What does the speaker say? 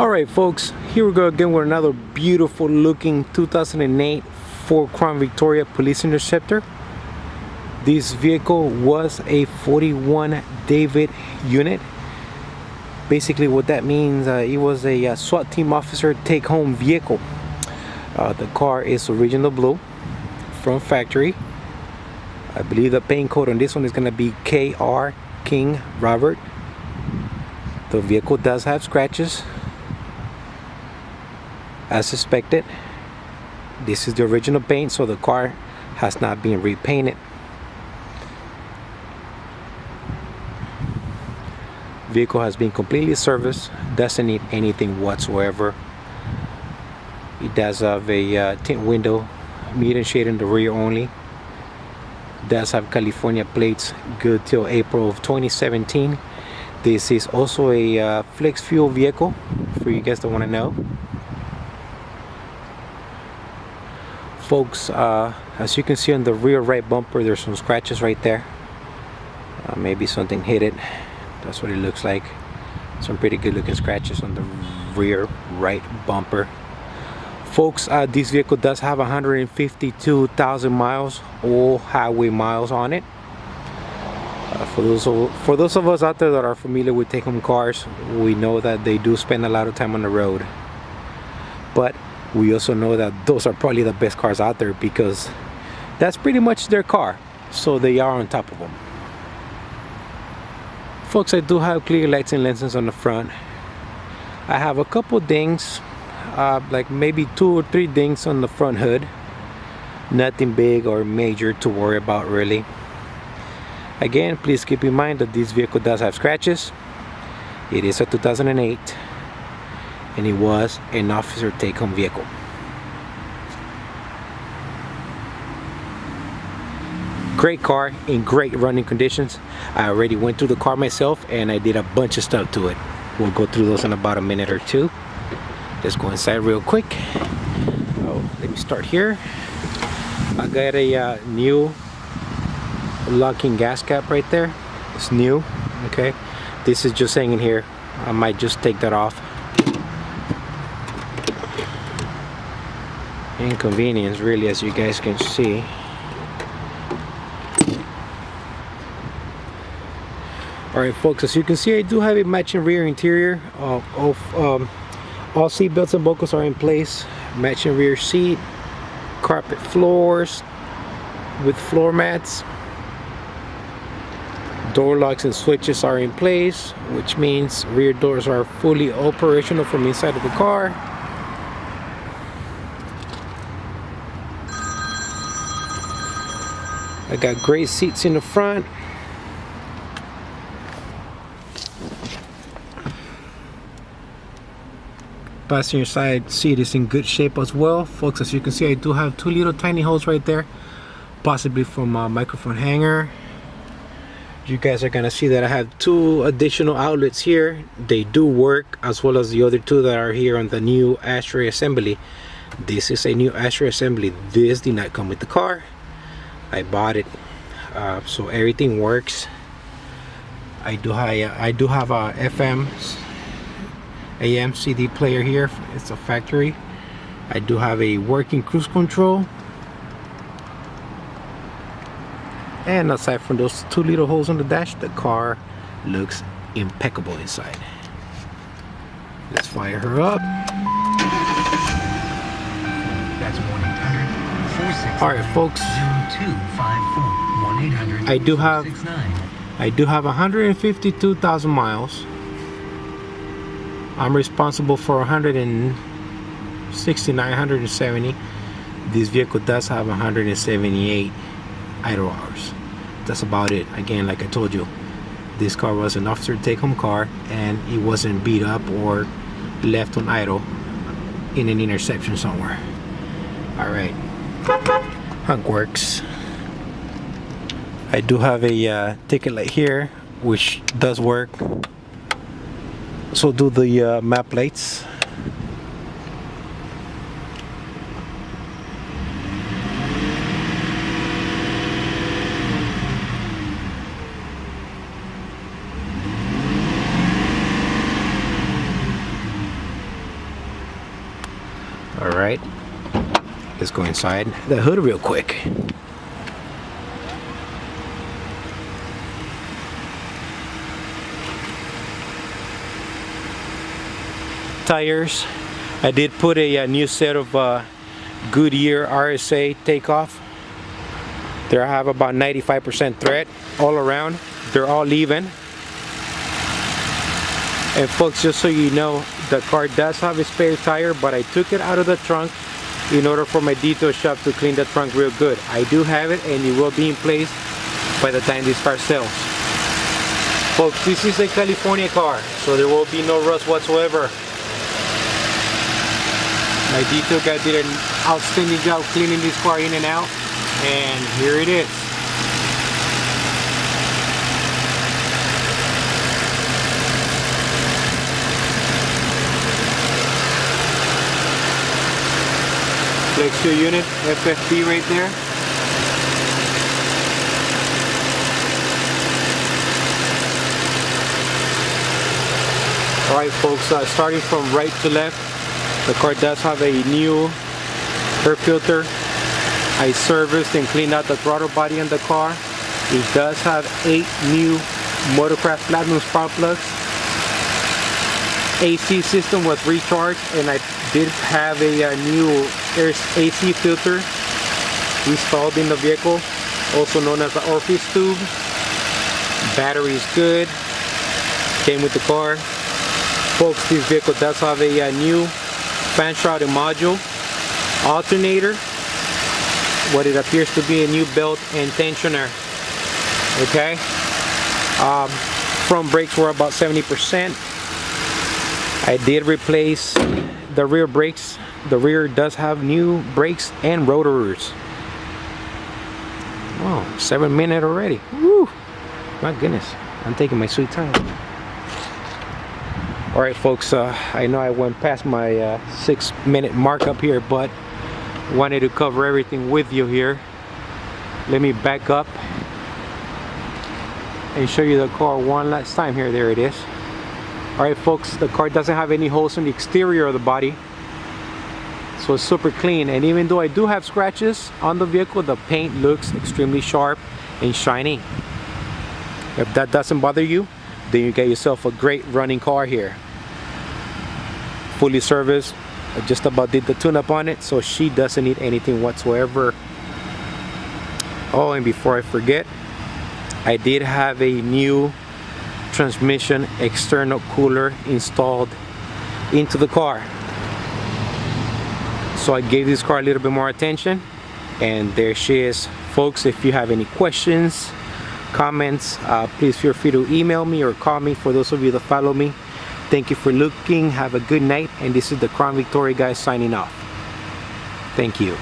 Alright folks, here we go again with another beautiful looking 2008 Ford Crown Victoria Police Interceptor. This vehicle was a 41 David unit. Basically what that means, it was a SWAT team officer take home vehicle. The car is original blue from factory. I believe the paint code on this one is going to be KR King Robert. The vehicle does have scratches as suspected. This is the original paint, so the car has not been repainted. Vehicle has been completely serviced, doesn't need anything whatsoever. It does have a tint window, medium shade in the rear only. Does have California plates, good till April of 2017. This is also a flex fuel vehicle, for you guys that want to know. Folks, as you can see on the rear right bumper, there's some scratches right there. Maybe something hit it. That's what it looks like. Some pretty good looking scratches on the rear right bumper. Folks, this vehicle does have 152,000 miles, all highway miles on it. For those of us out there that are familiar with take-home cars, we know that they do spend a lot of time on the road. But we also know that those are probably the best cars out there because that's pretty much their car, so they are on top of them. Folks, I do have clear lights and lenses on the front. I have a couple dings, like maybe 2 or 3 dings on the front hood. Nothing big or major to worry about really. Again, please keep in mind that this vehicle does have scratches. It is a 2008 and it was an officer take-home vehicle. Great car in great running conditions. I already went through the car myself and I did a bunch of stuff to it. We'll go through those in about a minute or two. Let's go inside real quick. Let me start here. I got a new locking gas cap right there. It's new. Okay, this is just hanging here. I might just take that off. Inconvenience really, as you guys can see. Alright folks, as you can see, I do have a matching rear interior. All seat belts and buckles are in place. Matching rear seat, carpet floors with floor mats. Door locks and switches are in place, which means rear doors are fully operational from inside of the car. I got great seats in the front. Passenger side seat is in good shape as well. Folks, as you can see, I do have 2 little tiny holes right there, possibly from a microphone hanger. You guys are gonna see that I have 2 additional outlets here. They do work, as well as the other 2 that are here on the new ashtray assembly. This is a new ashtray assembly. This did not come with the car. I bought it, so everything works. I do have a FM, AM, CD player here. It's a factory. I do have a working cruise control. And aside from those 2 little holes on the dash, the car looks impeccable inside. Let's fire her up. That's 1-800-469-0254. All right, folks. I do have 152,000 miles. I'm responsible for 169, 170. This vehicle does have 178 idle hours. That's about it. Again, like I told you, this car was an officer take-home car and it wasn't beat up or left on idle in an intersection somewhere. Alright, hunk works. I do have a ticket light here which does work. So do the map lights. right, let's go inside the hood real quick. Tires, I did put a new set of Goodyear RSA takeoff. There I have about 95% thread all around. They're all even. And folks, just so you know, the car does have a spare tire, but I took it out of the trunk in order for my detail shop to clean the trunk real good. I do have it, and it will be in place by the time this car sells. Folks, this is a California car, so there will be no rust whatsoever. My detail guy did an outstanding job cleaning this car in and out, and here it is. Flex fuel unit, FFP right there. Alright folks, starting from right to left, the car does have a new air filter. I serviced and cleaned out the throttle body on the car. It does have 8 new Motorcraft Platinum spark plugs. AC system was recharged, and I did have a new AC filter installed in the vehicle, also known as the orifice tube. Battery is good, came with the car. Folks, this vehicle does have a new fan shroud and module, alternator, what it appears to be a new belt and tensioner. Okay, front brakes were about 70%. I did replace the rear brakes. The rear does have new brakes and rotors. Oh, 7 minutes already. Woo! My goodness, I'm taking my sweet time. Alright folks, I know I went past my 6 minute mark up here, but wanted to cover everything with you here. Let me back up and show you the car one last time here. There it is. Alright folks, the car doesn't have any holes in the exterior of the body, so it's super clean. And even though I do have scratches on the vehicle, the paint looks extremely sharp and shiny. If that doesn't bother you, then you get yourself a great running car here. Fully serviced. I just about did the tune-up on it, so she doesn't need anything whatsoever. Oh, and before I forget, I did have a new transmission external cooler installed into the car. So I gave this car a little bit more attention, and there she is. Folks, if you have any questions, comments, please feel free to email me or call me. For those of you that follow me, thank you for looking. Have a good night, and this is the Crown Victoria guy signing off. Thank you.